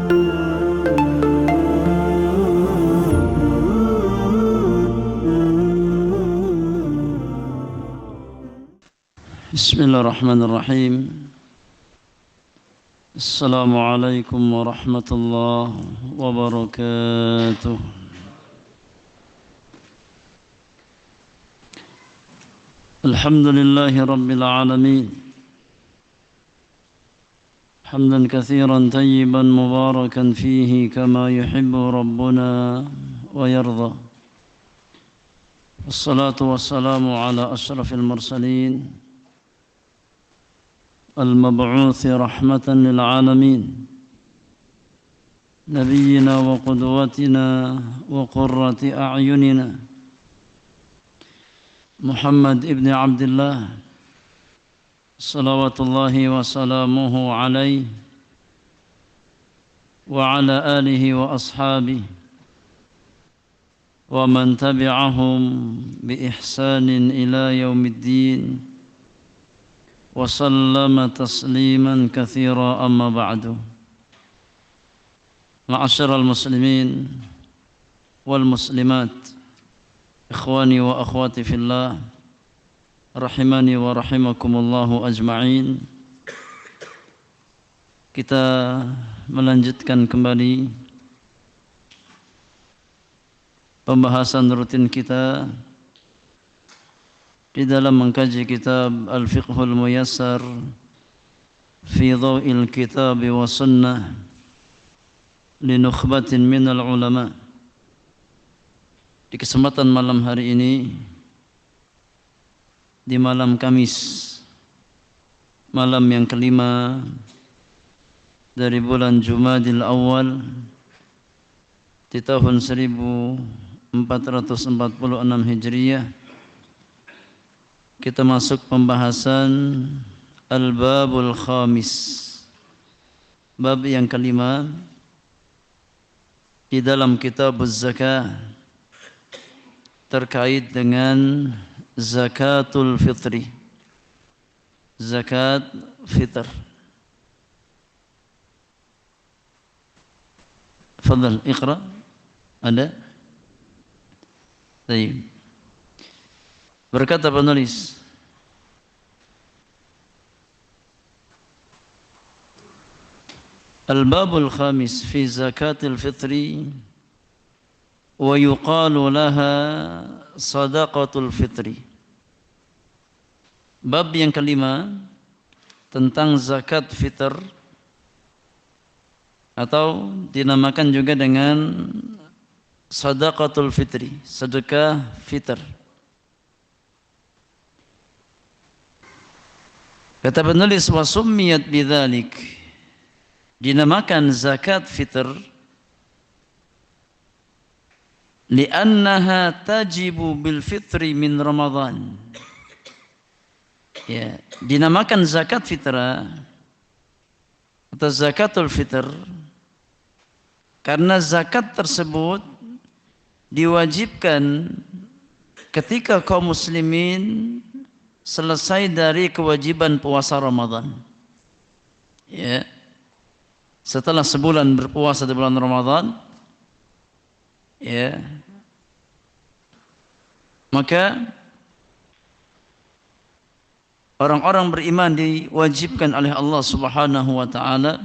بسم الله الرحمن الرحيم. السلام عليكم ورحمة الله وبركاته. الحمد لله رب العالمين، حمدا كثيرا طيبا مباركا فيه كما يحب ربنا ويرضى. والصلاة والسلام على أشرف المرسلين المبعوث رحمة للعالمين، نبينا وقدوتنا وقرة أعيننا محمد ابن عبد الله صلوات الله وسلامه عليه وعلى آله وأصحابه ومن تبعهم بإحسان إلى يوم الدين وسلم تسليما كثيرا. أما بعد، معاشر المسلمين والمسلمات، إخواني وأخواتي في الله، rahimani wa rahimakumullahu ajma'in. Kita melanjutkan kembali pembahasan rutin kita di dalam mengkaji kitab Al-Fiqhul Muyassar fi Dhaw'il Kitab wa Sunnah li nukhbatin minal ulama. Di kesempatan malam hari ini, di malam Kamis, malam yang kelima dari bulan Jumadil Awal di tahun 1446 Hijriah, kita masuk pembahasan Al-Babul Khamis, bab yang kelima di dalam kitab Az-Zakah terkait dengan zakatul fitri, zakat fitr. Fadhal iqra. Ada? Baik. Berkata penulis, Al-Babul Khamis fi zakatil fitri wa yuqalu laha sadaqatul fitri. Bab yang kelima tentang zakat fitr, atau dinamakan juga dengan sadaqatul fitri, sedekah fitr. Kata penulis, wa summiyat bidzalik, dinamakan zakat fitr li'annaha tajibu bil fitri min Ramadan. Ya, dinamakan zakat fitrah atau zakatul fitr karena zakat tersebut diwajibkan ketika kaum muslimin selesai dari kewajiban puasa Ramadan. Ya. Setelah sebulan berpuasa di bulan Ramadan, ya, maka orang-orang beriman diwajibkan oleh Allah Subhanahu wa taala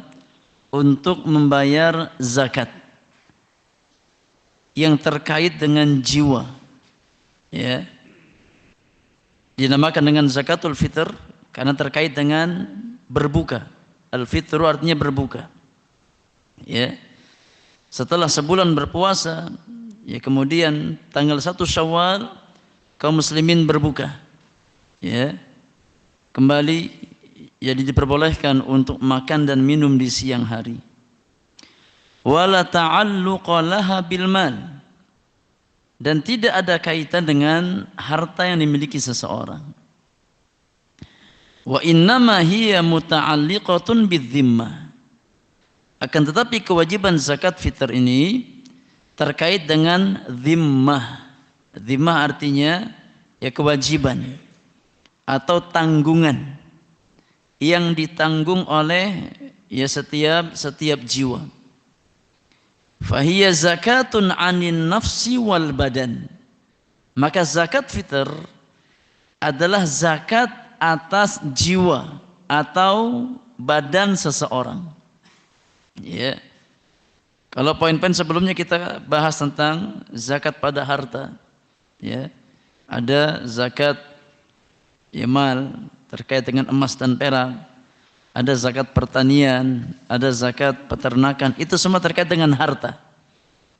untuk membayar zakat yang terkait dengan jiwa. Ya. Dinamakan dengan zakatul fitr karena terkait dengan berbuka. Al-fitru artinya berbuka. Ya. Setelah sebulan berpuasa, ya, kemudian tanggal 1 Syawal kaum muslimin berbuka. Ya. Kembali jadi diperbolehkan untuk makan dan minum di siang hari. Wala ta'alluqa laha bil mal, dan tidak ada kaitan dengan harta yang dimiliki seseorang. Wa innama hiya muta'alliqatun bidzimmah. Akan tetapi kewajiban zakat fitr ini terkait dengan zimmah. Zimmah artinya ya kewajiban atau tanggungan yang ditanggung oleh ya setiap jiwa. Fahiya zakatun anin nafsi wal badan. Maka zakat fitr adalah zakat atas jiwa atau badan seseorang. Ya. Kalau poin-poin sebelumnya kita bahas tentang zakat pada harta. Ya. Ada zakat mal terkait dengan emas dan perak. Ada zakat pertanian, ada zakat peternakan, itu semua terkait dengan harta.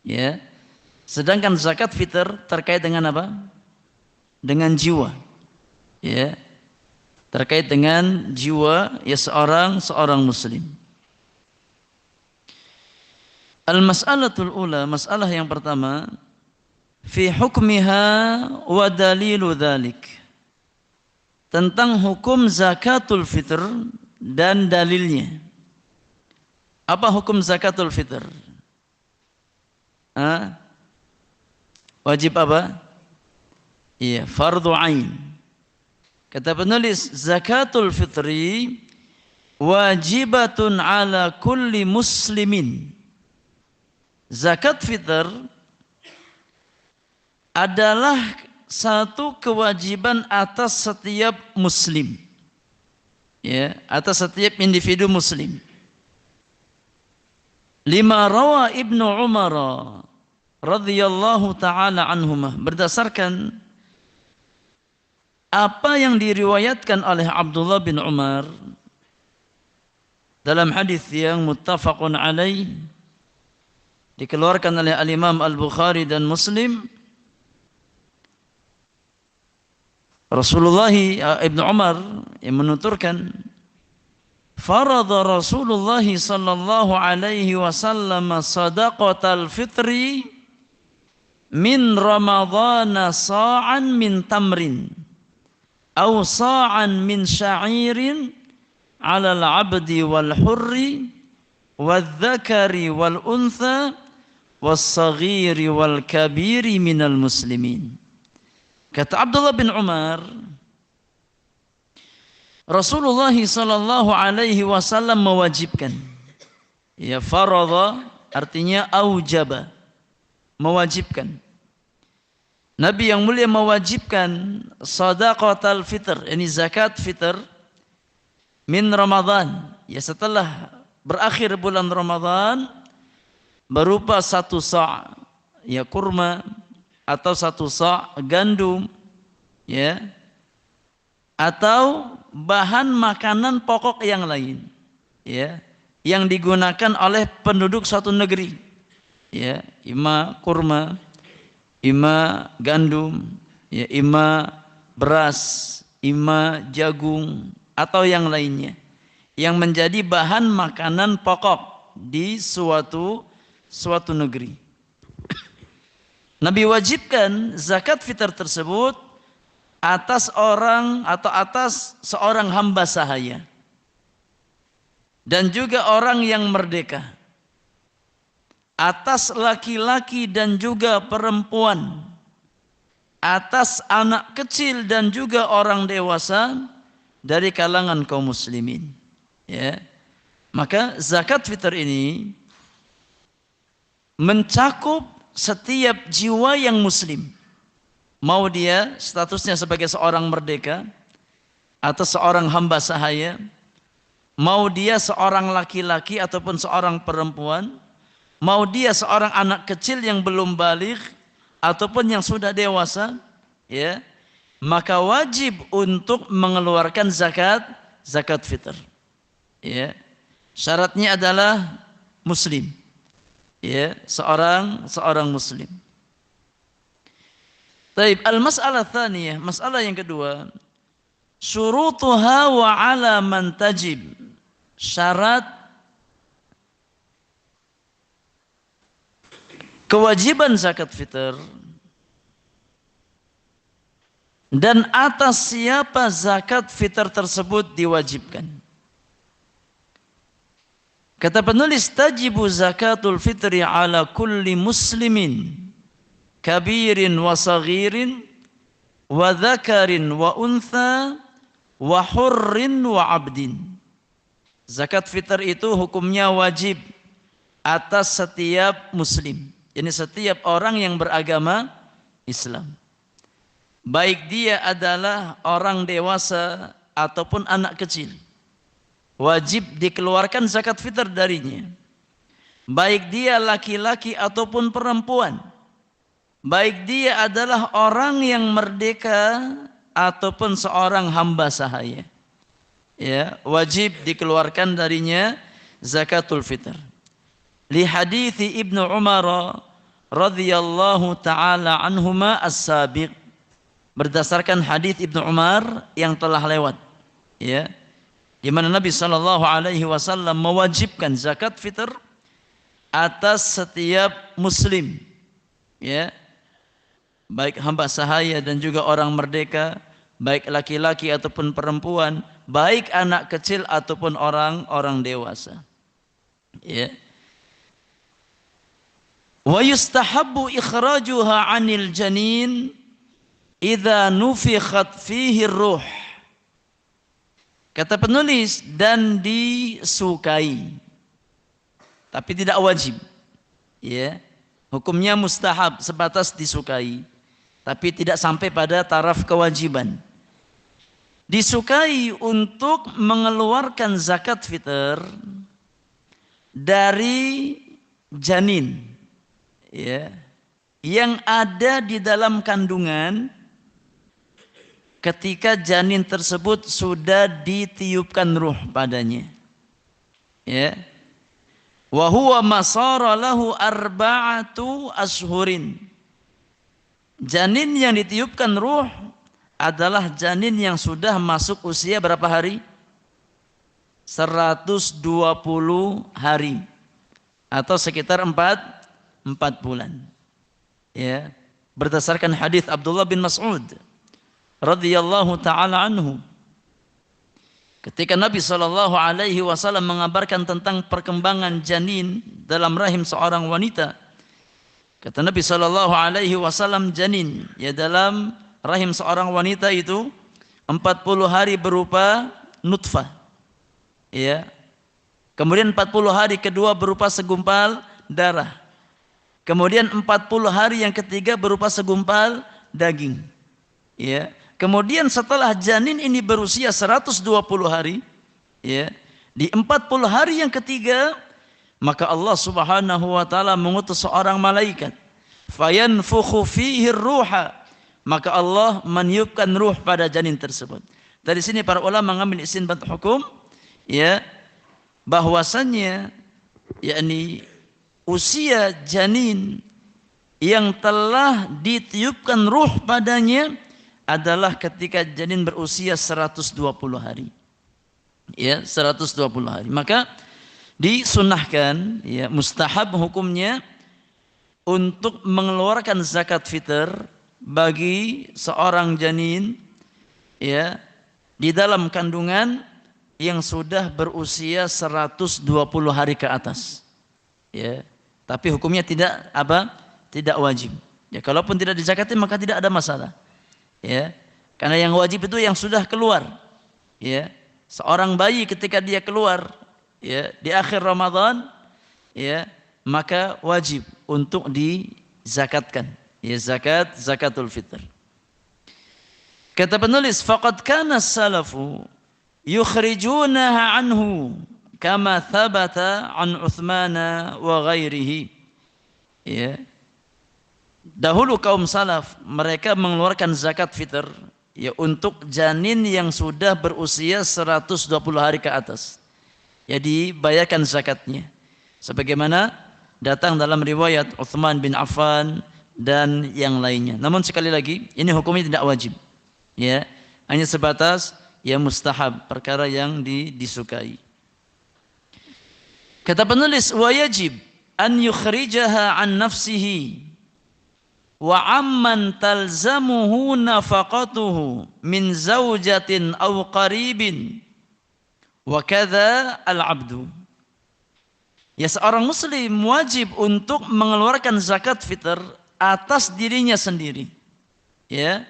Ya. Sedangkan zakat fitr terkait dengan apa? Dengan jiwa. Ya. Terkait dengan jiwa ya seorang muslim. Al-mas'alatul ula, masalah yang pertama, fi hukmiha wa dalilu dzalik. Tentang hukum zakatul fitr dan dalilnya. Apa hukum zakatul fitr? Wajib apa? Iya, fardu ain. Kata penulis, zakatul fitri wajibatun ala kulli muslimin. Zakat fitr adalah satu kewajiban atas setiap muslim. Ya, atas setiap individu muslim. Lima rawa Ibnu Umar radhiyallahu taala anhumah, berdasarkan apa yang diriwayatkan oleh Abdullah bin Umar dalam hadis yang muttafaqun alaih, dikeluarkan oleh al-Imam Al-Bukhari dan Muslim. Rasulullah Ibnu Umar yang menuturkan, farada Rasulullah sallallahu alaihi wasallam sadaqatal fitri min ramadhana sa'an min tamrin aw sa'an min sya'irin 'ala al-'abdi wal hurri wadh-dhakari wal untha was-saghiri wal kabiri minal muslimin. Kata Abdullah bin Umar, Rasulullah sallallahu alaihi wasallam mewajibkan. Ya, faradha artinya aujaba, mewajibkan. Nabi yang mulia mewajibkan shadaqatul fitr, ini zakat fitr min Ramadan, ya setelah berakhir bulan Ramadan, berupa 1 sa', ya kurma, atau 1 sa' gandum, ya, atau bahan makanan pokok yang lain, ya, yang digunakan oleh penduduk suatu negeri, ya, ima kurma, ima gandum, ya, ima beras, ima jagung, atau yang lainnya, yang menjadi bahan makanan pokok di suatu negeri. Nabi wajibkan zakat fitr tersebut atas orang atau atas seorang hamba sahaya dan juga orang yang merdeka, atas laki-laki dan juga perempuan, atas anak kecil dan juga orang dewasa dari kalangan kaum muslimin. Ya. Maka zakat fitr ini mencakup setiap jiwa yang muslim, mau dia statusnya sebagai seorang merdeka atau seorang hamba sahaya, mau dia seorang laki-laki ataupun seorang perempuan, mau dia seorang anak kecil yang belum baligh ataupun yang sudah dewasa, ya, maka wajib untuk mengeluarkan zakat fitr. Ya. Syaratnya adalah muslim. Ya, seorang muslim. Taib, al-mas'alah tsaniyah, masalah yang kedua, syurutuha wa 'ala man tajib. Syarat kewajiban zakat fitr dan atas siapa zakat fitr tersebut diwajibkan. Kata penulis, tajibu zakatul fitri ala kulli muslimin kabirin wa saghirin wa dzakarin wa untha wa hurrin wa abdin. Zakat fitr itu hukumnya wajib atas setiap muslim. Ini setiap orang yang beragama Islam. Baik dia adalah orang dewasa ataupun anak kecil. Wajib dikeluarkan zakat fitr darinya. Baik dia laki-laki ataupun perempuan. Baik dia adalah orang yang merdeka ataupun seorang hamba sahaya. Ya, wajib dikeluarkan darinya zakatul fitr. Li hadithi Ibnu Umar radhiyallahu taala anhuma as-sabiq. Berdasarkan hadis Ibnu Umar yang telah lewat, ya, di mana Nabi sallallahu alaihi wasallam mewajibkan zakat fitr atas setiap muslim, ya, baik hamba sahaya dan juga orang merdeka, baik laki-laki ataupun perempuan, baik anak kecil ataupun orang dewasa, ya. Wa yustahabbu ikhrajuha 'anil janin idza nufikhat fihi ruh. Kata penulis, dan disukai tapi tidak wajib, ya. Hukumnya mustahab, sebatas disukai, tapi tidak sampai pada taraf kewajiban. Disukai untuk mengeluarkan zakat fitr dari janin, ya, yang ada di dalam kandungan ketika janin tersebut sudah ditiupkan ruh padanya, ya. Wa huwa masara lahu arba'atu ashhurin. Janin yang ditiupkan ruh adalah janin yang sudah masuk usia berapa hari? 120 hari atau sekitar 4 bulan. Ya, berdasarkan hadis Abdullah bin Mas'ud radhiyallahu taala anhu, ketika Nabi sallallahu alaihi wasallam mengabarkan tentang perkembangan janin dalam rahim seorang wanita, kata Nabi sallallahu alaihi wasallam, janin ya dalam rahim seorang wanita itu 40 hari berupa nutfah, ya. Kemudian 40 hari kedua berupa segumpal darah. Kemudian 40 hari yang ketiga berupa segumpal daging, ya. Kemudian setelah janin ini berusia 120 hari, ya, di 40 hari yang ketiga, maka Allah Subhanahu wa taala mengutus seorang malaikat, fayanfukhu fihi ruha, maka Allah meniupkan ruh pada janin tersebut. Dari sini para ulama mengambil istinbat hukum, ya, bahwasannya yakni usia janin yang telah ditiupkan ruh padanya adalah ketika janin berusia 120 hari. Ya, 120 hari. Maka disunahkan, ya, mustahab hukumnya untuk mengeluarkan zakat fitr bagi seorang janin, ya, di dalam kandungan yang sudah berusia 120 hari ke atas. Ya, tapi hukumnya tidak apa? Tidak wajib. Ya, kalaupun tidak dizakatin maka tidak ada masalah. Ya, karena yang wajib itu yang sudah keluar, ya. Seorang bayi ketika dia keluar, ya, di akhir Ramadan, ya, maka wajib untuk dizakatkan, ya, zakatul fitr. Kata penulis, faqad kana as-salafu yukhrijunaha anhu kama thabata an Utsman wa ghairihi. Ya. Dahulu kaum salaf mereka mengeluarkan zakat fitr, ya, untuk janin yang sudah berusia 120 hari ke atas. Ya, dibayarkan zakatnya. Sebagaimana datang dalam riwayat Utsman bin Affan dan yang lainnya. Namun sekali lagi ini hukumnya tidak wajib. Ya, hanya sebatas ya mustahab, perkara yang disukai. Kata penulis, wa yajib an yukhrijaha an nafsihi wa amman talzamuhu nafaqatuhu min zaujatin aw qaribin wa kadza al-'abdu. Ya, seorang muslim wajib untuk mengeluarkan zakat fitr atas dirinya sendiri, ya,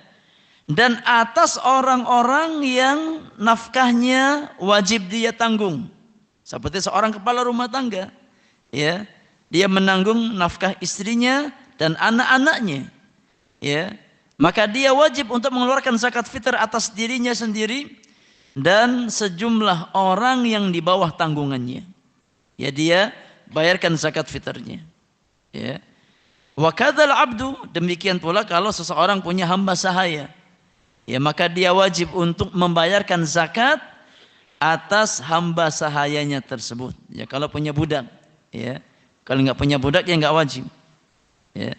dan atas orang-orang yang nafkahnya wajib dia tanggung, seperti seorang kepala rumah tangga, ya, dia menanggung nafkah istrinya dan anak-anaknya, ya, maka dia wajib untuk mengeluarkan zakat fitr atas dirinya sendiri dan sejumlah orang yang di bawah tanggungannya. Ya, dia bayarkan zakat fitrnya. Ya. Wa kadzal abdu, demikian pula kalau seseorang punya hamba sahaya, ya, maka dia wajib untuk membayarkan zakat atas hamba sahayanya tersebut. Ya, kalau punya budak, ya. Kalau enggak punya budak ya enggak wajib. Ya.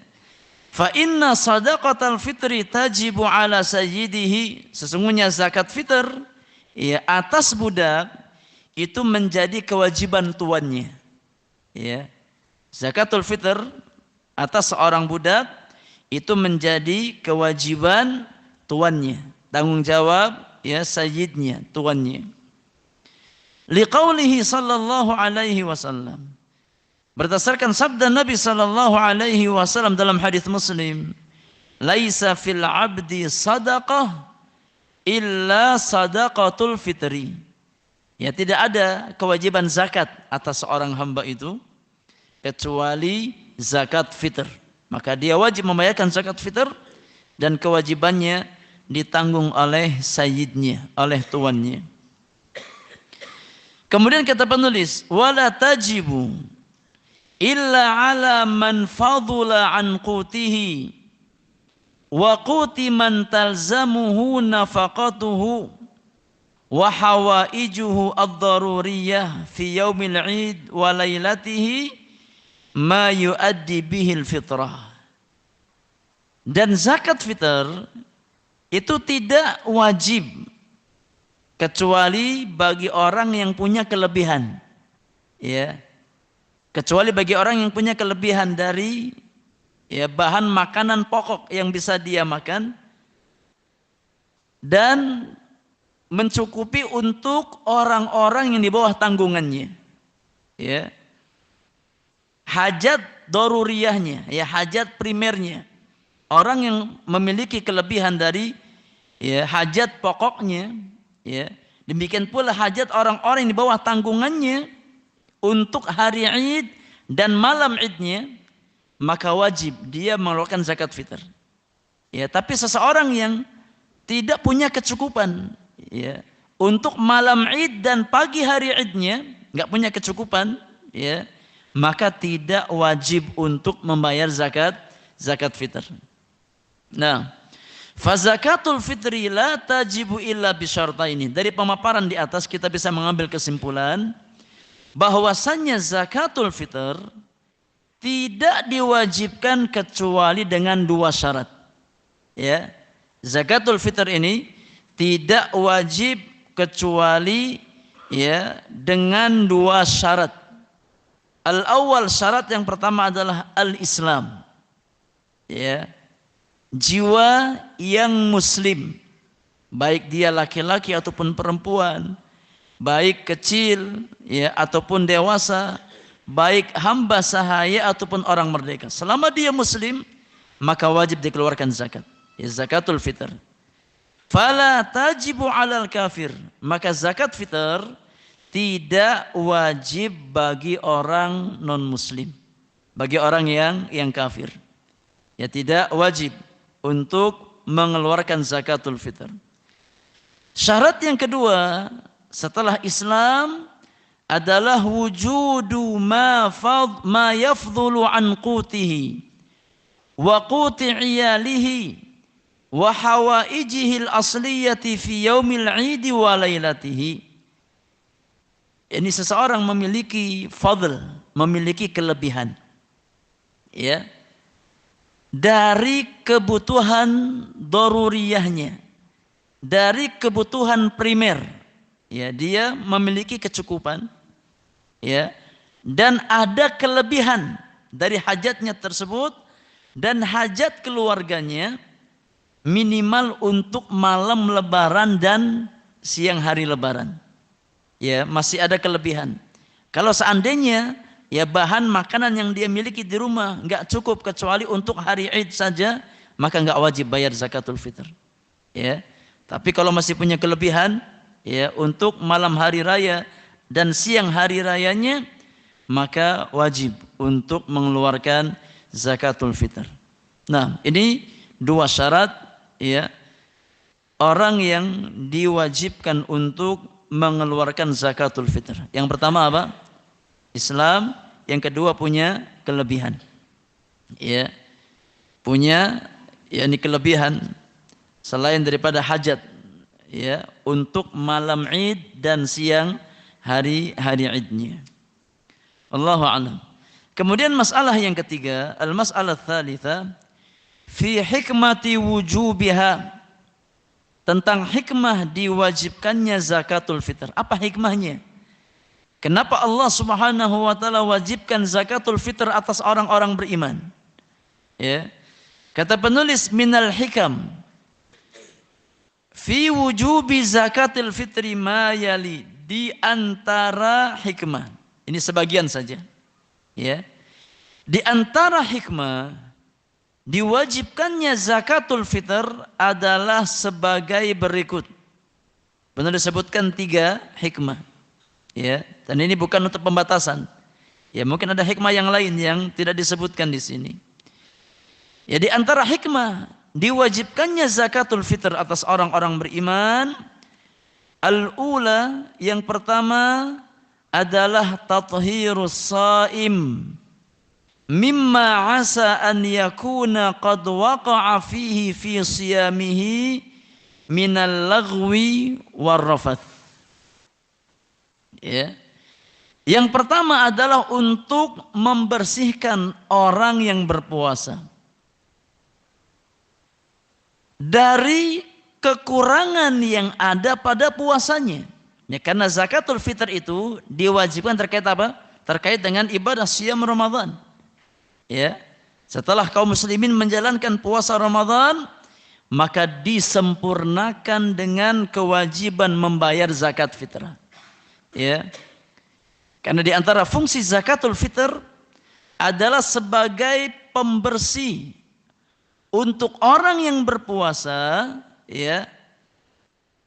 Fa inna sadaqatal fitri tajibu ala sayyidihi, sesungguhnya zakat fitr, ya, atas budak itu menjadi kewajiban tuannya. Ya. Zakatul fitr atas seorang budak itu menjadi kewajiban tuannya, tanggung jawab, ya, sayyidnya, tuannya. Liqaulihi sallallahu alaihi wasallam, berdasarkan sabda Nabi sallallahu alaihi wasallam dalam hadis Muslim, laisa fil abdi sadaqah illa sadaqatul fitri. Ya, tidak ada kewajiban zakat atas seorang hamba itu kecuali zakat fitr. Maka dia wajib membayarkan zakat fitr dan kewajibannya ditanggung oleh sayyidnya, oleh tuannya. Kemudian kata penulis, wala tajibu illa ala man fadula an qutihi wa quti man talzamuhu nafaqatuhu wa hawaijuhu ad-daruriyah fi yaumil 'id wa lailatihi ma yuaddi bihil fitrah. Dan zakat fitr itu tidak wajib kecuali bagi orang yang punya kelebihan, ya, kecuali bagi orang yang punya kelebihan dari, ya, bahan makanan pokok yang bisa dia makan dan mencukupi untuk orang-orang yang di bawah tanggungannya, ya, hajat doruriyahnya, ya, hajat primernya. Orang yang memiliki kelebihan dari, ya, hajat pokoknya, ya, demikian pula hajat orang-orang yang di bawah tanggungannya untuk hari Id dan malam Idnya, maka wajib dia mengeluarkan zakat fitr. Ya, tapi seseorang yang tidak punya kecukupan, ya, untuk malam Id dan pagi hari Idnya, nggak punya kecukupan, ya, maka tidak wajib untuk membayar zakat fitr. Nah, fa zakatul fitri la tajibu illa bisyartaini. Dari pemaparan di atas kita bisa mengambil kesimpulan bahwasannya zakatul fitr tidak diwajibkan kecuali dengan dua syarat. Ya, zakatul fitr ini tidak wajib kecuali, ya, dengan dua syarat. Al-awwal, syarat yang pertama adalah al-Islam, ya, jiwa yang muslim, baik dia laki-laki ataupun perempuan, baik kecil, ya, ataupun dewasa, baik hamba sahaya ataupun orang merdeka. Selama dia muslim, maka wajib dikeluarkan zakat, ya, zakatul fitr. Fala tajibu alal kafir, maka zakat fitr tidak wajib bagi orang non muslim, bagi orang yang kafir, ya, tidak wajib untuk mengeluarkan zakatul fitr. Syarat yang kedua setelah Islam adalah wujudu ma yafdhulu an qutihi wa quti iyalihi wa hawaijihi al-asliyati fi yaumil 'id wa lailatihi. Ini seseorang memiliki fadl, memiliki kelebihan, ya, dari kebutuhan daruriyahnya, dari kebutuhan primer, ya, dia memiliki kecukupan, ya, dan ada kelebihan dari hajatnya tersebut dan hajat keluarganya minimal untuk malam lebaran dan siang hari lebaran. Ya, masih ada kelebihan. Kalau seandainya, ya, bahan makanan yang dia miliki di rumah enggak cukup kecuali untuk hari Id saja, maka enggak wajib bayar zakatul fitr. Ya. Tapi kalau masih punya kelebihan, ya, untuk malam hari raya dan siang hari rayanya, maka wajib untuk mengeluarkan zakatul fitr. Nah, ini dua syarat ya orang yang diwajibkan untuk mengeluarkan zakatul fitr. Yang pertama apa? Islam. Yang kedua punya kelebihan. Ya. Punya yakni kelebihan selain daripada hajat ya untuk malam Id dan siang hari Idnya. Allahu a'lam. Kemudian masalah yang ketiga, al-mas'alah tsalitsa fi hikmati wujubiha, tentang hikmah diwajibkannya zakatul fitr. Apa hikmahnya? Kenapa Allah Subhanahu wa taala wajibkan zakatul fitr atas orang-orang beriman? Ya. Kata penulis minal hikam fi wujubi zakatil fitri ma yali, di antara hikmah. Ini sebagian saja. Ya. Di antara hikmah diwajibkannya zakatul fitr adalah sebagai berikut. Benar disebutkan 3 hikmah. Ya, dan ini bukan untuk pembatasan. Ya, mungkin ada hikmah yang lain yang tidak disebutkan di sini. Ya, di antara hikmah diwajibkannya zakatul fitr atas orang-orang beriman, al-ula, yang pertama adalah tathhirus shaim mimma asa an yakuna qad waqa'a fihi fi siyamihi minal laghwi warrafath. Ya. Yang pertama adalah untuk membersihkan orang yang berpuasa dari kekurangan yang ada pada puasanya. Ya, karena zakatul fitr itu diwajibkan terkait apa? Terkait dengan ibadah siyam Ramadan. Ya. Setelah kaum muslimin menjalankan puasa Ramadan, maka disempurnakan dengan kewajiban membayar zakat fitrah. Ya. Karena di antara fungsi zakatul fitr adalah sebagai pembersih untuk orang yang berpuasa ya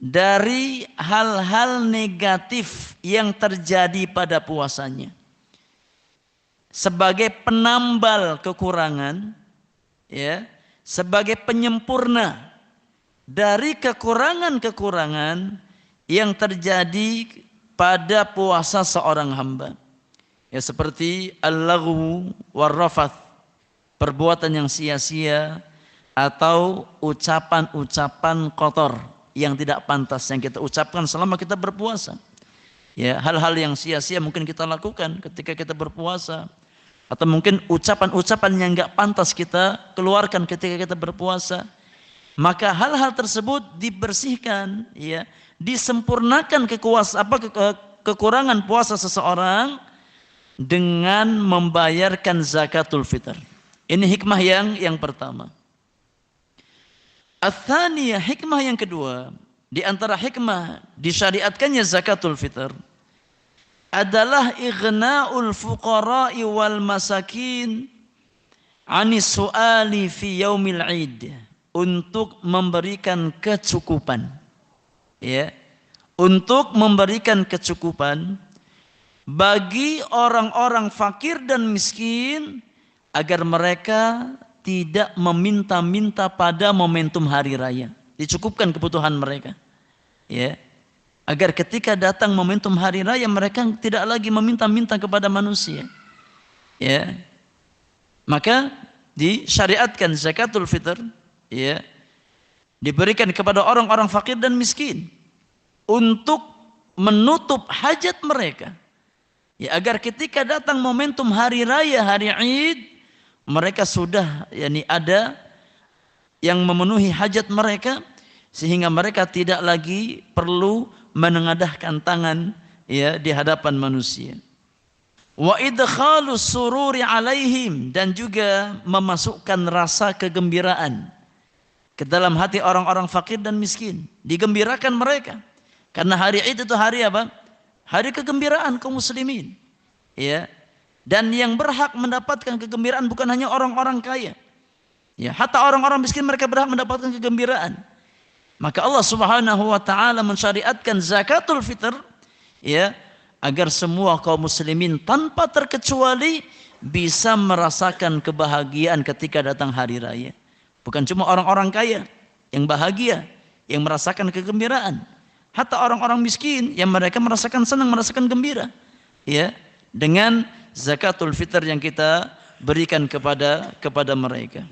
dari hal-hal negatif yang terjadi pada puasanya. Sebagai penambal kekurangan ya, sebagai penyempurna dari kekurangan-kekurangan yang terjadi pada puasa seorang hamba. Ya, seperti al-laghwu war-rafath, perbuatan yang sia-sia atau ucapan-ucapan kotor yang tidak pantas yang kita ucapkan selama kita berpuasa. Ya, hal-hal yang sia-sia mungkin kita lakukan ketika kita berpuasa, atau mungkin ucapan-ucapan yang enggak pantas kita keluarkan ketika kita berpuasa. Maka hal-hal tersebut dibersihkan, ya, disempurnakan kekurangan puasa seseorang dengan membayarkan zakatul fitr. Ini hikmah yang pertama. Ats-tsaniyah, hikmah yang kedua, di antara hikmah disyariatkannya zakatul fitr adalah ighna'ul fuqara'i wal masakin 'anis su'ali fi yaumil 'id, untuk memberikan kecukupan. Ya, untuk memberikan kecukupan bagi orang-orang fakir dan miskin agar mereka tidak meminta-minta pada momentum hari raya. Dicukupkan kebutuhan mereka. Ya. Agar ketika datang momentum hari raya mereka tidak lagi meminta-minta kepada manusia. Ya. Maka disyariatkan zakatul fitr ya diberikan kepada orang-orang fakir dan miskin untuk menutup hajat mereka. Ya, agar ketika datang momentum hari raya, hari Id, mereka sudah ada yang memenuhi hajat mereka sehingga mereka tidak lagi perlu menengadahkan tangan ya di hadapan manusia. Wa idkhalus sururi alaihim, dan juga memasukkan rasa kegembiraan ke dalam hati orang-orang fakir dan miskin, digembirakan mereka. Karena hari Id itu hari apa? Hari kegembiraan kaum muslimin. Ya. Dan yang berhak mendapatkan kegembiraan bukan hanya orang-orang kaya. Ya, hatta orang-orang miskin mereka berhak mendapatkan kegembiraan. Maka Allah Subhanahu wa taala mensyariatkan zakatul fitr ya agar semua kaum muslimin tanpa terkecuali bisa merasakan kebahagiaan ketika datang hari raya. Bukan cuma orang-orang kaya yang bahagia, yang merasakan kegembiraan. Hatta orang-orang miskin yang mereka merasakan senang, merasakan gembira. Ya, dengan zakatul fitr yang kita berikan kepada mereka.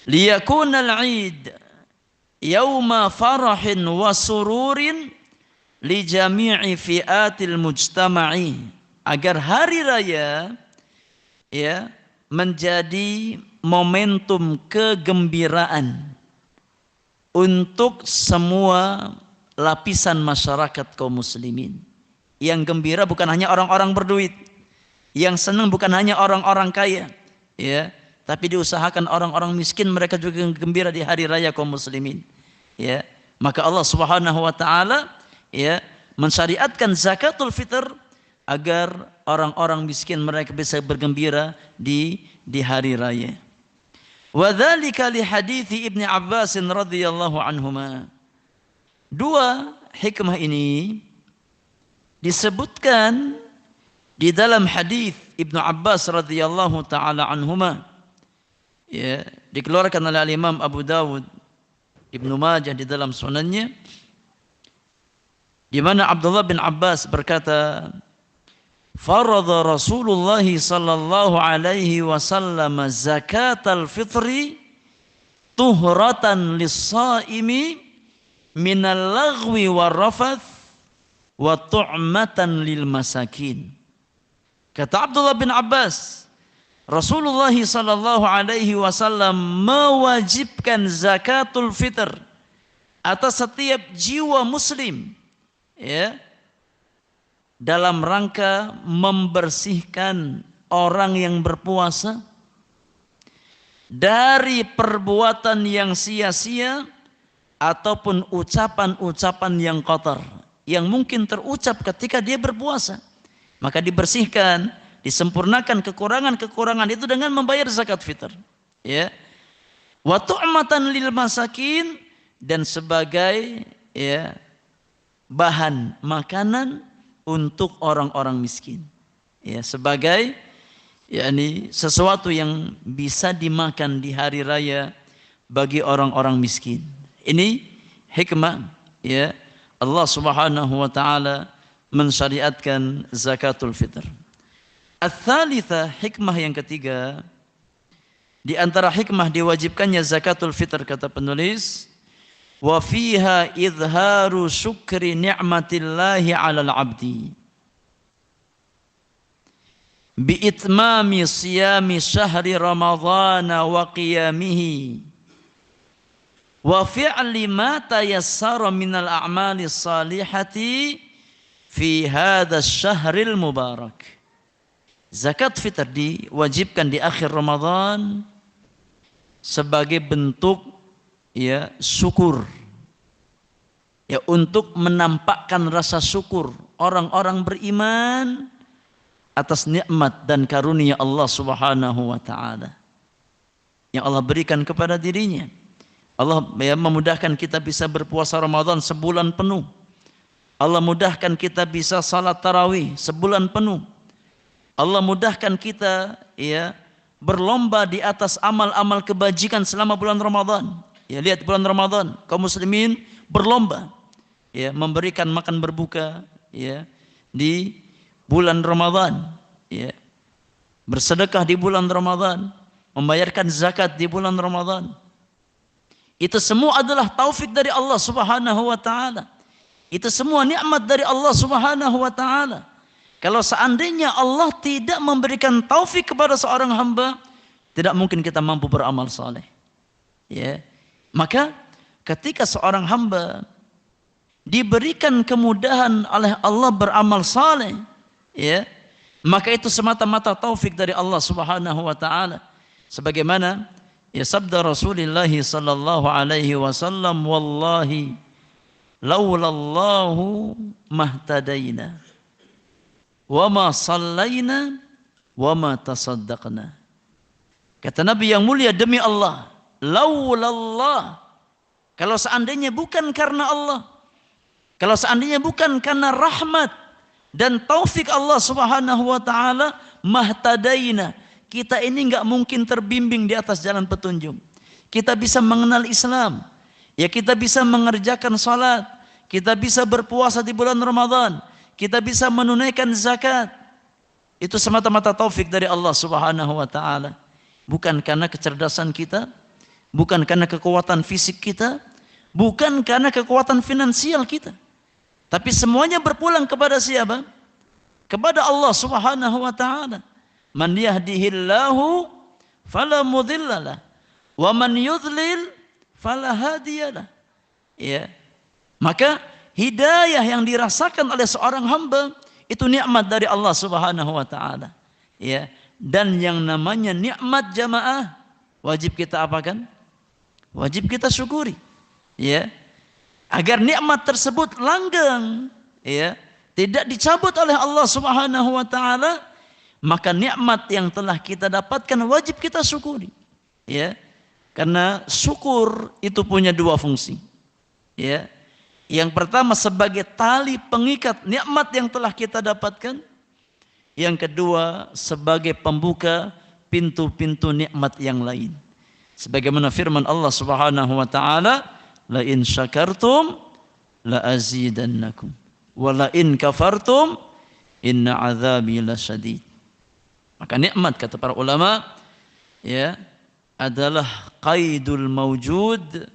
Liyakunal 'id yauma farahin wa sururin li jami'i fi'atil mujtama'i, agar hari raya ya menjadi momentum kegembiraan untuk semua lapisan masyarakat kaum muslimin. Yang gembira bukan hanya orang-orang berduit, yang senang bukan hanya orang-orang kaya, ya, tapi diusahakan orang-orang miskin mereka juga gembira di hari raya kaum muslimin. Ya, maka Allah Subhanahu wa taala ya mensyariatkan zakatul fitr agar orang-orang miskin mereka bisa bergembira di hari raya. Wa dzalika li hadithi Ibnu Abbas radhiyallahu anhuma. Dua hikmah ini disebutkan di dalam hadis Ibnu Abbas radhiyallahu taala anhuma. Ya, dikeluarkan oleh Imam Abu Dawud, Ibnu Majah di dalam sunannya, di mana Abdullah bin Abbas berkata, "Faradha Rasulullah sallallahu alaihi wasallam zakatal fitri tuhratan lis-shaimi minal laghwi war-rafath wa tu'matan lil masakin." Kata Abdullah bin Abbas, Rasulullah sallallahu alaihi wasallam mewajibkan zakatul fitr atas setiap jiwa muslim, ya, dalam rangka membersihkan orang yang berpuasa dari perbuatan yang sia-sia ataupun ucapan-ucapan yang kotor yang mungkin terucap ketika dia berpuasa. Maka dibersihkan, disempurnakan kekurangan-kekurangan itu dengan membayar zakat fitr. Ya. Wa tu'matan lil masakin, dan sebagai ya bahan makanan untuk orang-orang miskin. Ya, sebagai yakni sesuatu yang bisa dimakan di hari raya bagi orang-orang miskin. Ini hikmah ya Allah Subhanahu wa taala mensyariatkan zakatul fitr. Ats-tsalitsah, hikmah yang ketiga, di antara hikmah diwajibkannya zakatul fitr kata penulis, wa fiha izharu syukri ni'matillahi 'alal 'abdi bi itmami siyami syahri ramadhana wa qiyamihi wa fi'li ma tayassara minal a'mali salihati fi hadzal syahril mubarak. Zakat fitr diwajibkan di akhir Ramadan sebagai bentuk ya syukur, ya, untuk menampakkan rasa syukur orang-orang beriman atas nikmat dan karunia Allah Subhanahu wa taala yang Allah berikan kepada dirinya. Allah ya memudahkan kita bisa berpuasa Ramadan sebulan penuh. Allah mudahkan kita bisa salat tarawih sebulan penuh. Allah mudahkan kita ya berlomba di atas amal-amal kebajikan selama bulan Ramadan. Ya, lihat bulan Ramadan, kaum muslimin berlomba ya memberikan makan berbuka ya di bulan Ramadan, ya. Bersedekah di bulan Ramadan, membayarkan zakat di bulan Ramadan. Itu semua adalah taufik dari Allah Subhanahu wa taala. Itu semua nikmat dari Allah Subhanahu wa taala. Kalau seandainya Allah tidak memberikan taufik kepada seorang hamba, tidak mungkin kita mampu beramal saleh. Ya. Maka ketika seorang hamba diberikan kemudahan oleh Allah beramal saleh, ya, maka itu semata-mata taufik dari Allah Subhanahu wa taala. Sebagaimana ya sabda Rasulullah sallallahu alaihi wasallam, wallahi laulallahu mahtadaina wa ma sallaina wa ma tasaddaqna. Kata Nabi yang mulia, demi Allah, laulallah, kalau seandainya bukan karena Allah, kalau seandainya bukan karena rahmat Dan taufik Allah Subhanahu wa taala, mahtadaina. Kita ini enggak mungkin terbimbing di atas jalan petunjuk. Kita bisa mengenal Islam. Ya, kita bisa mengerjakan salat, kita bisa berpuasa di bulan Ramadan, kita bisa menunaikan zakat. Itu semata-mata taufik dari Allah Subhanahu wa taala. Bukan karena kecerdasan kita, bukan karena kekuatan fisik kita, bukan karena kekuatan finansial kita. Tapi semuanya berpulang kepada siapa? Kepada Allah Subhanahu wa taala. Man yahdihillahu fala mudhillalah wa man yudlil fala hadiyalah. Ya. Maka hidayah yang dirasakan oleh seorang hamba itu nikmat dari Allah Subhanahu wa taala. Ya. Dan yang namanya nikmat jamaah wajib kita apakan? Wajib kita syukuri. Ya. Agar nikmat tersebut langgeng, ya, tidak dicabut oleh Allah Subhanahu wa taala, maka nikmat yang telah kita dapatkan wajib kita syukuri. Ya. Karena syukur itu punya dua fungsi. Ya. Yang pertama sebagai tali pengikat nikmat yang telah kita dapatkan. Yang kedua sebagai pembuka pintu-pintu nikmat yang lain. Sebagaimana firman Allah Subhanahu wa taala, la in syakartum la azidannakum wa la in kafartum inna azabi lasyadid. Maka nikmat kata para ulama, ya, adalah qaidul mawjud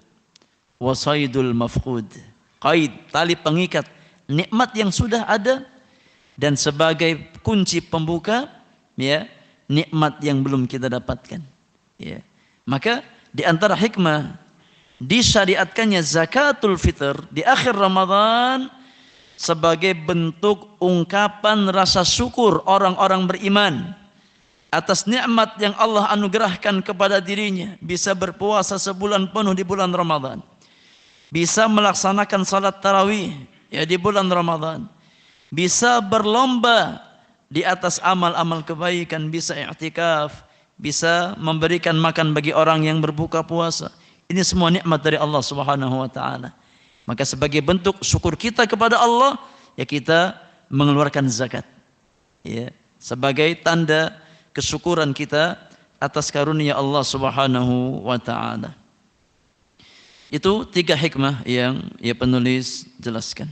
wa saydul mafqud. Qaid, tali pengikat nikmat yang sudah ada, dan sebagai kunci pembuka, ya, nikmat yang belum kita dapatkan. Ya. Maka di antara hikmah disyariatkannya zakatul fitr di akhir Ramadan sebagai bentuk ungkapan rasa syukur orang-orang beriman atas nikmat yang Allah anugerahkan kepada dirinya, bisa berpuasa sebulan penuh di bulan Ramadan, bisa melaksanakan salat tarawih ya di bulan Ramadan, bisa berlomba di atas amal-amal kebaikan, bisa i'tikaf, bisa memberikan makan bagi orang yang berbuka puasa. Ini semua nikmat dari Allah Subhanahu wa taala. Maka sebagai bentuk syukur kita kepada Allah, ya kita mengeluarkan zakat. Ya, sebagai tanda kesyukuran kita atas karunia Allah Subhanahu wa taala. Itu 3 hikmah yang ya penulis jelaskan.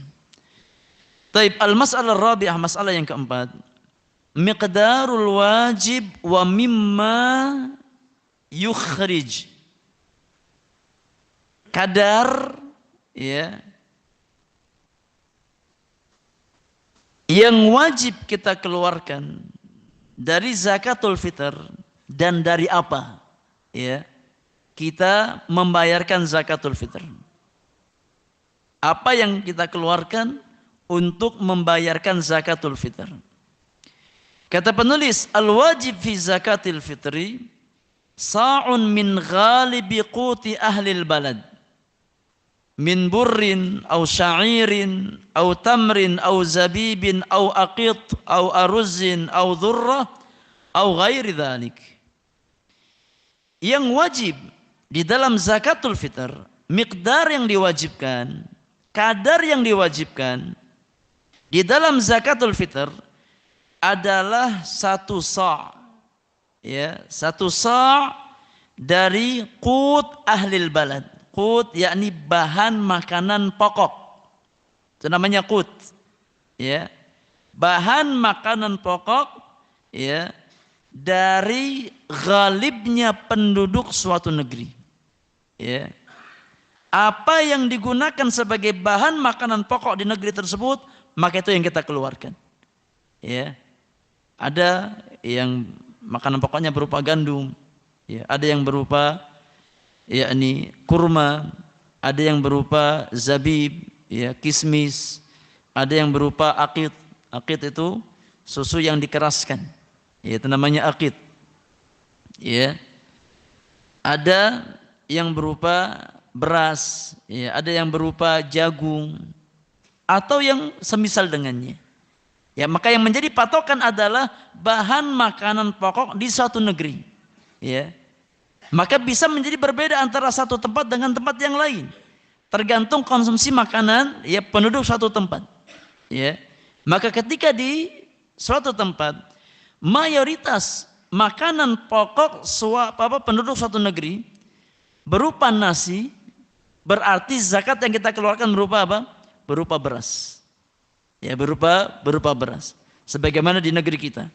Taib, al-mas'alah rabi'ah, masalah yang keempat, miqdarul wajib wa mimma yukhrij. Kadar, ya, yang wajib kita keluarkan dari zakatul fitr, dan dari apa, ya, kita membayarkan zakatul fitr. Apa yang kita keluarkan untuk membayarkan zakatul fitr? Kata penulis, al-wajib fi zakatil fitri sa'un min ghalibi quti ahlil balad min burrin au sya'irin au tamrin au zabibin au aqit au aruzin au dhurrah au ghairi dhalik. Yang wajib di dalam zakatul fitr, miqdar yang diwajibkan, kadar yang diwajibkan di dalam zakatul fitr adalah 1 sa', ya, 1 sa' dari qut ahlil balad. Qut yakni bahan makanan pokok. Itu namanya qut. Ya. Bahan makanan pokok, ya, dari ghalibnya penduduk suatu negeri. Ya. Apa yang digunakan sebagai bahan makanan pokok di negeri tersebut, maka itu yang kita keluarkan. Ya. Ada yang makanan pokoknya berupa gandum, ya, ada yang berupa yakni kurma, ada yang berupa zabib, ya, kismis, ada yang berupa aqid. Aqid itu susu yang dikeraskan, ya, itu namanya aqid. Ya. Ada yang berupa beras, ya, ada yang berupa jagung atau yang semisal dengannya. Ya, maka yang menjadi patokan adalah bahan makanan pokok di suatu negeri. Ya. Maka bisa menjadi berbeda antara satu tempat dengan tempat yang lain, tergantung konsumsi makanan ya penduduk satu tempat. Ya. Maka ketika di suatu tempat mayoritas makanan pokok penduduk suatu negeri berupa nasi, berarti zakat yang kita keluarkan berupa apa? Berupa beras. Ya, berupa beras. Sebagaimana di negeri kita.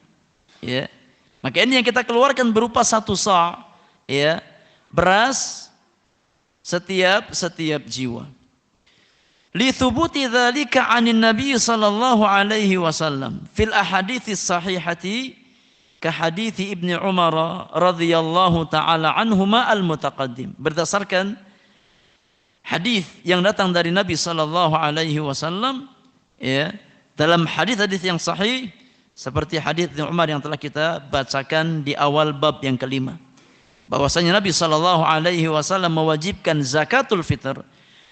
Ya. Maka ini yang kita keluarkan berupa 1 sa', ya, beras setiap jiwa. Li thubuti dzalika 'anin Nabi sallallahu alaihi wasallam fil ahadits sahihati ka hadits Ibnu Umar radhiyallahu taala anhuma al-mutaqaddim. Berdasarkan hadis yang datang dari Nabi sallallahu alaihi wasallam, ya, dalam hadis-hadis yang sahih seperti hadis Ibnu Umar yang telah kita bacakan di awal bab yang kelima, bahwasanya Nabi sallallahu alaihi wasallam mewajibkan zakatul fitr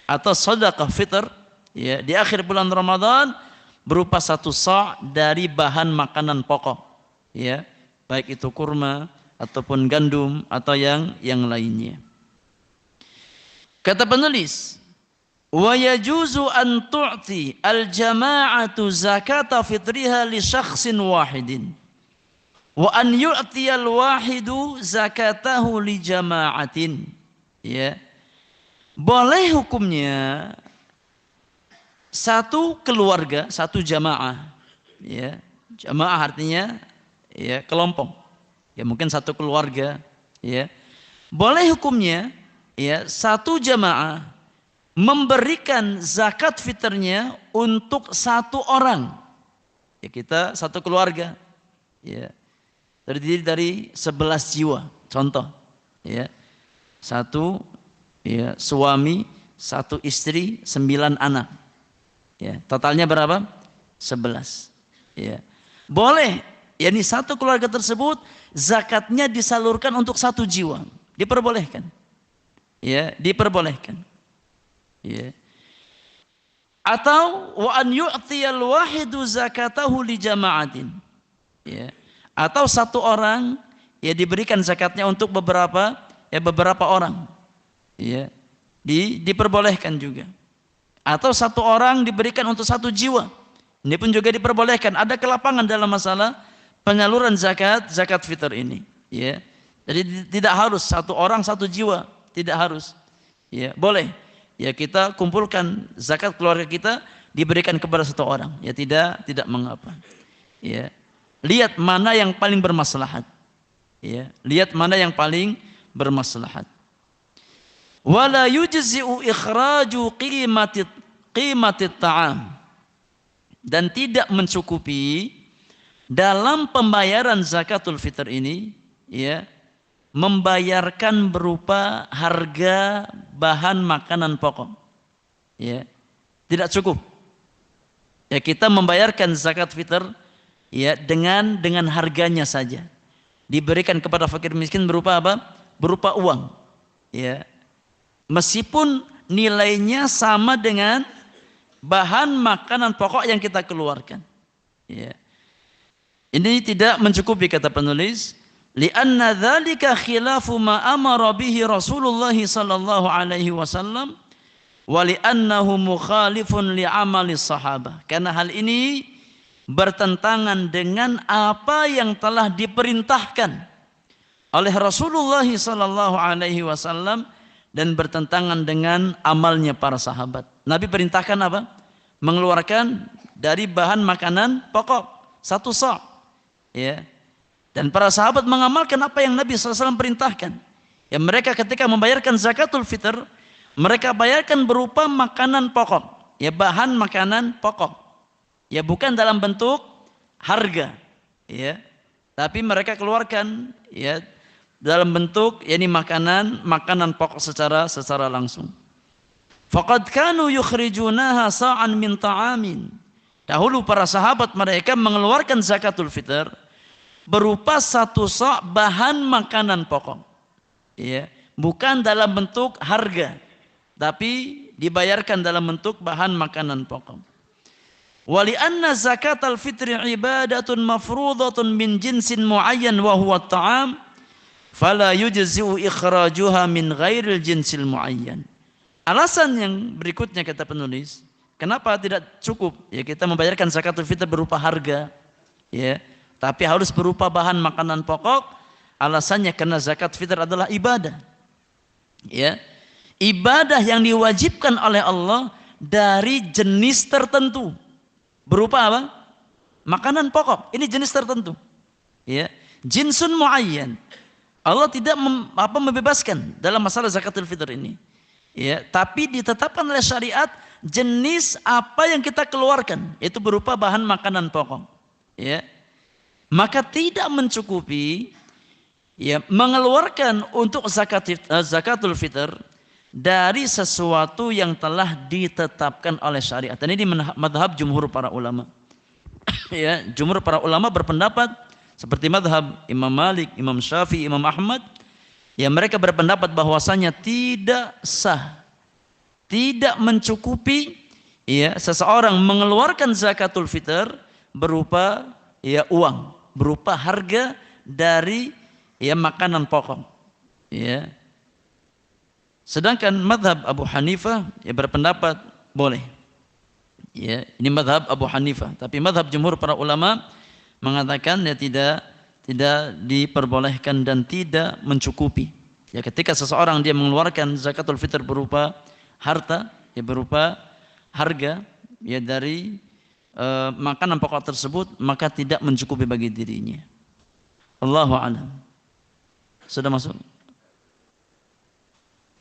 atau sedekah fitr, ya, di akhir bulan Ramadan berupa 1 sa' dari bahan makanan pokok, ya, baik itu kurma ataupun gandum atau yang lainnya. Kata penulis, wa yajuzu an tu'ti al-jama'atu zakata fitriha li syakhsin wahidin wa an yu'ti al-wahidu zakatahu li jama'atin. Ya. Boleh hukumnya satu keluarga, satu jamaah, ya. Jamaah artinya, ya, kelompok. Ya, mungkin satu keluarga, ya. Boleh hukumnya, ya, satu jamaah memberikan zakat fitrnya untuk 1 orang. Ya, kita satu keluarga, ya, terdiri dari 11 jiwa. Contoh, ya, 1, ya, suami, 1 istri, 9 anak. Ya, totalnya berapa? 11. Ya. Boleh, yakni satu keluarga tersebut zakatnya disalurkan untuk 1 jiwa. Diperbolehkan. Ya, diperbolehkan. Ya. Atau wa an yu'tiyal wahidu zakatahu li jama'atin. Ya. Atau 1 orang, ya, diberikan zakatnya untuk beberapa orang. Ya. Diperbolehkan juga. Atau 1 orang diberikan untuk 1 jiwa. Ini pun juga diperbolehkan. Ada kelapangan dalam masalah penyaluran zakat fitr ini. Ya. Jadi tidak harus 1 orang 1 jiwa, tidak harus. Ya, boleh. Ya, kita kumpulkan zakat keluarga kita diberikan kepada 1 orang. Ya, tidak mengapa. Ya. Lihat mana yang paling bermaslahat. Ya, lihat mana yang paling bermaslahat. Wala yujzi'u ikhraju qimatit ta'am, dan tidak mencukupi dalam pembayaran zakatul fitr ini, ya, membayarkan berupa harga bahan makanan pokok. Ya, tidak cukup. Ya, kita membayarkan zakat fitr, ya, dengan harganya saja. Diberikan kepada fakir miskin berupa apa? Berupa uang. Ya. Meskipun nilainya sama dengan bahan makanan pokok yang kita keluarkan. Ya. Ini tidak mencukupi, kata penulis, li'anna dzalika khilafu ma amara bihi Rasulullah sallallahu alaihi wasallam wa li'annahu mukhalifun li'amali sahabah. Karena hal ini bertentangan dengan apa yang telah diperintahkan oleh Rasulullah sallallahu alaihi wasallam dan bertentangan dengan amalnya para sahabat. Nabi perintahkan apa? Mengeluarkan dari bahan makanan pokok 1 sa'. Ya. Dan para sahabat mengamalkan apa yang Nabi SAW perintahkan. Ya, mereka ketika membayarkan zakatul fitr, mereka bayarkan berupa makanan pokok. Ya, bahan makanan pokok. Ya, bukan dalam bentuk harga. Ya. Tapi mereka keluarkan, ya, dalam bentuk yakni makanan pokok secara langsung. Faqad kanu yukhrijunaha sa'an min ta'amin. Dahulu para sahabat mereka mengeluarkan zakatul fitr berupa 1 sa' bahan makanan pokok. Ya, bukan dalam bentuk harga, tapi dibayarkan dalam bentuk bahan makanan pokok. Wa li anna zakatal fitri ibadatun mafruḍatun min jinsin muayyan wa huwa at-ta'am, fala yujzi'u ikhrajuha min ghairil jinsil muayyan. Alasan yang berikutnya, kata penulis, Kenapa tidak cukup? Ya kita membayarkan zakatul fitr berupa harga, ya, tapi harus berupa bahan makanan pokok. Alasannya karena zakat fitr adalah ibadah, ya, ibadah yang diwajibkan oleh Allah dari jenis tertentu, berupa apa? Makanan pokok. Ini jenis tertentu, ya, jinsun muayyan. Allah tidak membebaskan dalam masalah zakatul fitr ini, ya, tapi ditetapkan oleh syariat jenis apa yang kita keluarkan, itu berupa bahan makanan pokok, ya. Maka tidak mencukupi, ya, mengeluarkan untuk zakatul fitr dari sesuatu yang telah ditetapkan oleh syariat. Dan ini madhab jumhur para ulama. Ya, jumhur para ulama berpendapat seperti madhab Imam Malik, Imam Syafi'i, Imam Ahmad, ya, mereka berpendapat bahwasanya tidak sah, tidak mencukupi, ya, seseorang mengeluarkan zakatul fitr berupa, ya, uang, berupa harga dari, ya, makanan pokok, ya. Sedangkan madhab Abu Hanifah, ya, berpendapat boleh, ya, ini madhab Abu Hanifah. Tapi madhab jumhur para ulama mengatakan, ya, tidak diperbolehkan dan tidak mencukupi. Ya, ketika seseorang dia mengeluarkan zakatul fitr berupa harta, ya, berupa harga, ya, dari makanan pokok tersebut, maka tidak mencukupi bagi dirinya. Allahu a'lam. Sudah masuk?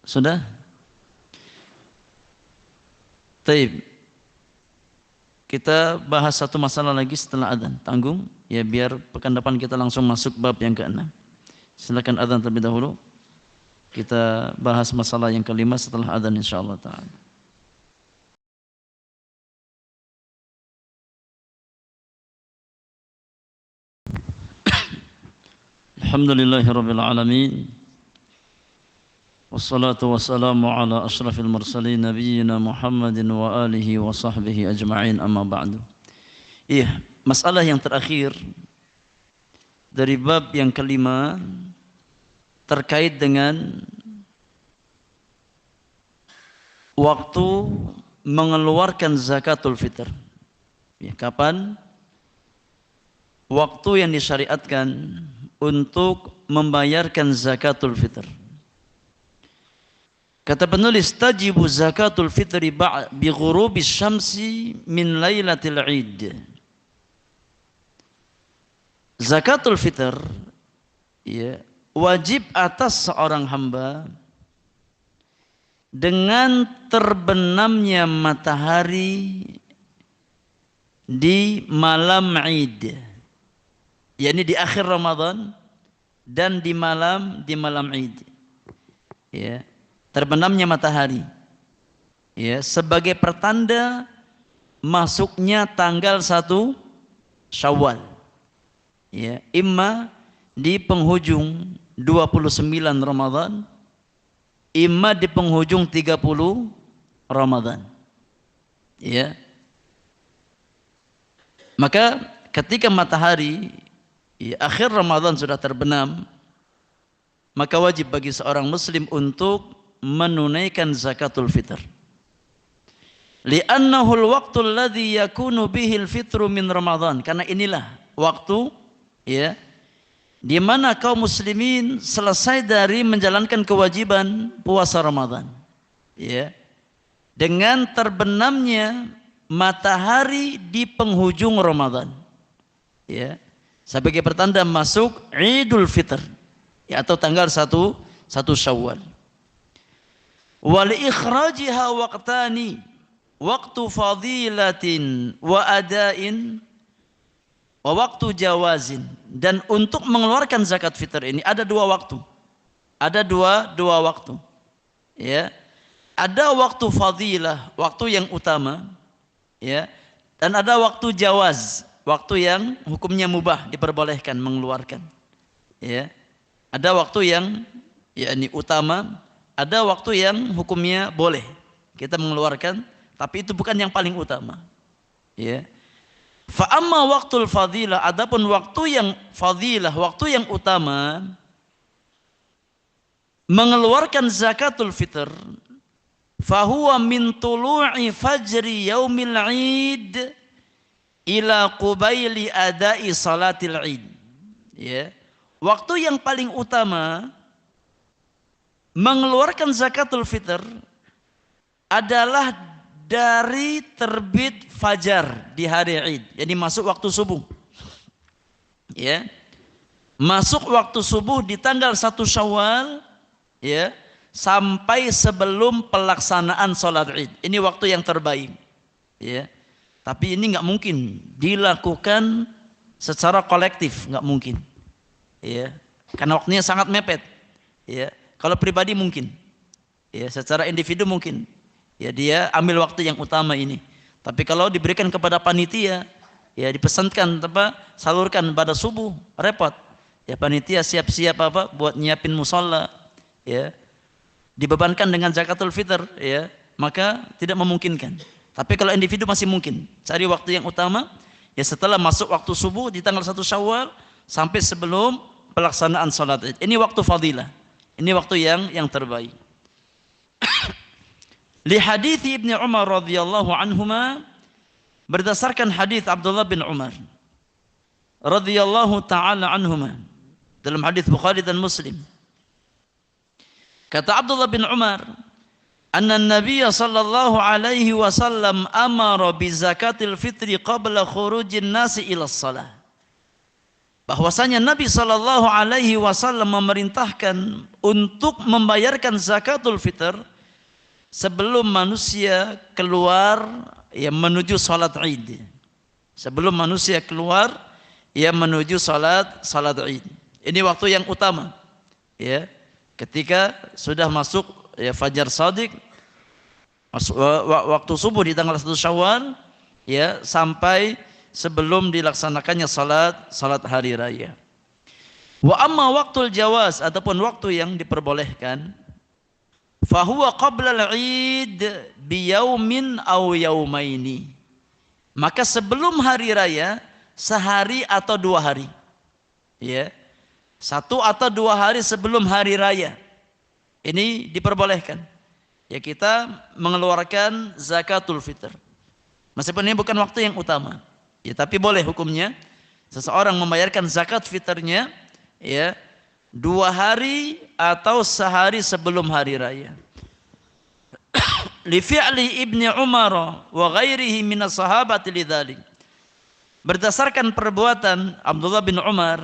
Sudah? Taib. Kita bahas satu masalah lagi setelah adzan. Tanggung, ya, biar pekan depan kita langsung masuk bab yang ke-6. Silakan adzan terlebih dahulu. Kita bahas masalah yang kelima setelah adzan insyaallah ta'ala. Alhamdulillahirabbil alamin. Wassalatu wassalamu ala asyrafil mursalin nabiyyina Muhammadin wa alihi wa sahbihi ajma'in, amma ba'du. Iya, masalah yang terakhir dari bab yang kelima terkait dengan waktu mengeluarkan zakatul fitr. Ya, kapan waktu yang disyariatkan untuk membayarkan zakatul fitr? Kata penulis, tajibu zakatul fitri bi ghurubis syamsi min lailatil Id. Zakatul fitr, ya, wajib atas seorang hamba dengan terbenamnya matahari di malam Id, yakni di akhir Ramadan dan di malam Id, ya, terbenamnya matahari, ya, sebagai pertanda masuknya tanggal 1 Syawal, ya, imma di penghujung 29 Ramadan, imma di penghujung 30 Ramadan, ya. Maka ketika matahari, ya, akhir Ramadan sudah terbenam, maka wajib bagi seorang muslim untuk menunaikan zakatul fitr. Li'annahu al-waqtu alladhi yakunu bihi al-fitru min Ramadan. Karena inilah waktu, ya, di mana kaum muslimin selesai dari menjalankan kewajiban puasa Ramadan, ya, dengan terbenamnya matahari di penghujung Ramadan, ya, sebagai pertanda masuk Idul Fitr, ya, atau tanggal 1 Syawal. Wal ikhrajiha waqtani, waktu fadilatin wa adain wa waktu jawazin. Dan untuk mengeluarkan zakat fitr ini ada dua waktu. Ada dua waktu, ya. Ada waktu fadilah, waktu yang utama, ya, dan ada waktu jawaz, waktu yang hukumnya mubah, diperbolehkan mengeluarkan, ya. Ada waktu yang, ya, ini utama, ada waktu yang hukumnya boleh kita mengeluarkan, tapi itu bukan yang paling utama, ya. Fa amma waktul fadilah, adapun waktu yang fadilah, waktu yang utama mengeluarkan zakatul fitr, fahuwa min tulu'i fajri yaumil 'id ila qubaili adai salatil 'id. Ya. Waktu yang paling utama mengeluarkan zakatul fitr adalah dari terbit fajar di hari Id, jadi masuk waktu subuh. Ya. Masuk waktu subuh di tanggal 1 Syawal, ya, sampai sebelum pelaksanaan sholat Id. Ini waktu yang terbaik. Ya. Tapi ini nggak mungkin dilakukan secara kolektif, nggak mungkin. Ya. Karena waktunya sangat mepet. Ya. Kalau pribadi mungkin. Ya, secara individu mungkin. Ya, dia ambil waktu yang utama ini. Tapi kalau diberikan kepada panitia, ya dipesankan salurkan pada subuh, repot. Ya, panitia siap-siap buat nyiapin musola, ya. Dibebankan dengan zakatul fitr, ya, maka tidak memungkinkan. Tapi kalau individu masih mungkin. Cari waktu yang utama, ya setelah masuk waktu subuh di tanggal 1 Syawal sampai sebelum pelaksanaan salat Id. Ini waktu fadilah. Ini waktu yang terbaik. Li hadits Ibnu Umar radhiyallahu anhuma, berdasarkan hadis Abdullah bin Umar radhiyallahu taala anhuma dalam hadis Bukhari dan Muslim. Kata Abdullah bin Umar, anna Nabiy sallallahu alaihi wasallam amara bi zakatil fitri qabla khurujin nasi ila shalah. Bahwasanya Nabi sallallahu alaihi wasallam memerintahkan untuk membayarkan zakatul fitr sebelum manusia keluar menuju salat Id. Sebelum manusia keluar menuju salat Id. Ini waktu yang utama. Ya. Ketika sudah masuk fajar shadiq, waktu subuh di tanggal 1 Syawal, sampai sebelum dilaksanakannya salat hari raya. Wa amma waktul jawaz, ataupun waktu yang diperbolehkan, fahuwa qabla al-Id biyaumin aw yaumaini. Maka sebelum hari raya sehari atau 2 hari. Ya. 1 atau 2 hari sebelum hari raya. Ini diperbolehkan. Ya, kita mengeluarkan zakatul fitr. Meskipun ini bukan waktu yang utama. Ya, tapi boleh hukumnya seseorang membayarkan zakat fitrnya 2 hari atau sehari sebelum hari raya. Li fi'li Ibnu Umar wa ghairihi min as-sahabati lidzalik. Berdasarkan perbuatan Abdullah bin Umar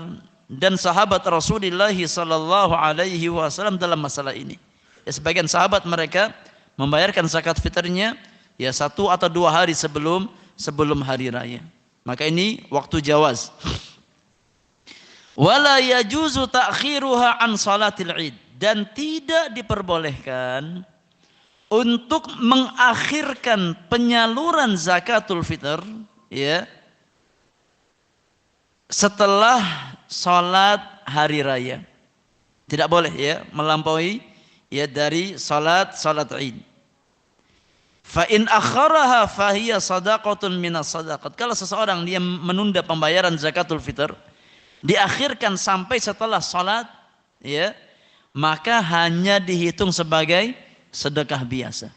dan sahabat Rasulullah sallallahu alaihi wasallam dalam masalah ini. Ya, sebagian sahabat mereka membayarkan zakat fitrnya 1 atau 2 hari sebelum hari raya. Maka ini waktu jawaz. Wala yajuzu ta'khiruha an salatil Id, dan tidak diperbolehkan untuk mengakhirkan penyaluran zakatul fitr setelah salat hari raya. Tidak boleh melampaui dari salat Id. Fa in akharaha fahiya sadaqatun minas sadaqat. Kalau seseorang dia menunda pembayaran zakatul fitr, diakhirkan sampai setelah salat, maka hanya dihitung sebagai sedekah biasa.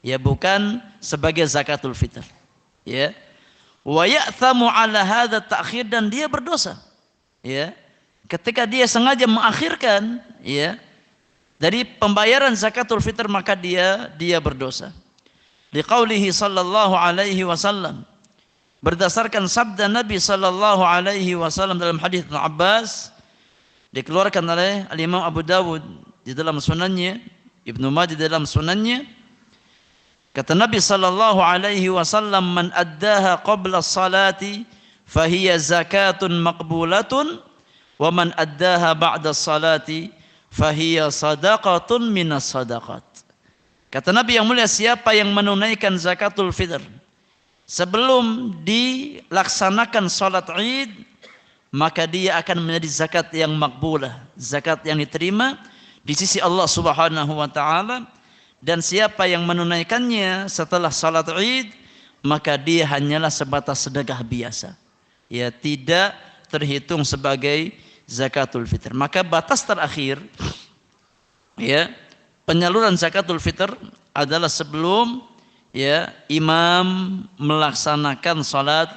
Ya, bukan sebagai zakatul fitr. Ya. Wa ya'thamu 'ala hadza ta'khir, dan dia berdosa. Ya. Ketika dia sengaja mengakhirkan dari pembayaran zakatul fitr, maka dia berdosa. Liqaulihi sallallahu alaihi wasallam, berdasarkan sabda Nabi sallallahu alaihi wasallam dalam hadis Ibnu Abbas, dikeluarkan oleh Al-Imam Abu Dawud di dalam sunannya, Ibnu Majah di dalam sunannya, kata Nabi sallallahu alaihi wasallam, man addaha qabla as-salati fahiya zakatun maqbulatun wa man addaha ba'da as-salati fahiya sadaqatun minas sadaqat. Kata Nabi yang mulia, siapa yang menunaikan zakatul fitr sebelum dilaksanakan salat Id, maka dia akan menjadi zakat yang makbulah, zakat yang diterima di sisi Allah Subhanahu wa taala. Dan siapa yang menunaikannya setelah salat Id, maka dia hanyalah sebatas sedekah biasa. Ya, tidak terhitung sebagai zakatul fitr. Maka batas terakhir penyaluran zakatul fitr adalah sebelum ya imam melaksanakan salat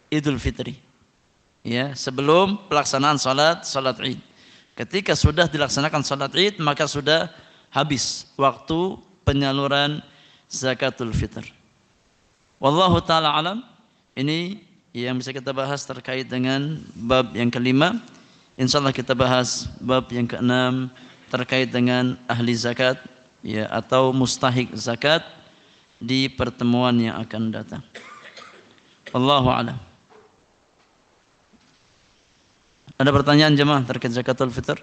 Idul Fitri. Ya, sebelum pelaksanaan salat Id. Ketika sudah dilaksanakan salat Id, maka sudah habis waktu penyaluran zakatul fitr. Wallahu taala alam. Ini yang bisa kita bahas terkait dengan bab yang kelima. Insyaallah kita bahas bab yang keenam terkait dengan ahli zakat ya atau mustahik zakat di pertemuan yang akan datang. Wallahu a'lam. Ada pertanyaan jemaah terkait zakatul fitr?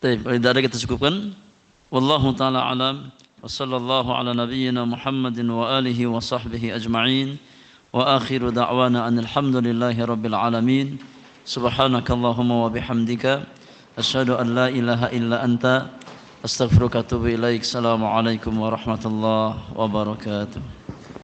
Baik, kalau tidak ada kita cukupkan. Wallahu taala alam wa sallallahu ala nabiyyina Muhammadin wa alihi wa sahbihi ajma'in wa akhiru da'wana anil hamdulillahi rabbil alamin. Subhanakallahumma wa bihamdika asyhadu an la ilaha illa anta astaghfiruka wa atubu ilaik. Assalamualaikum warahmatullahi wabarakatuh.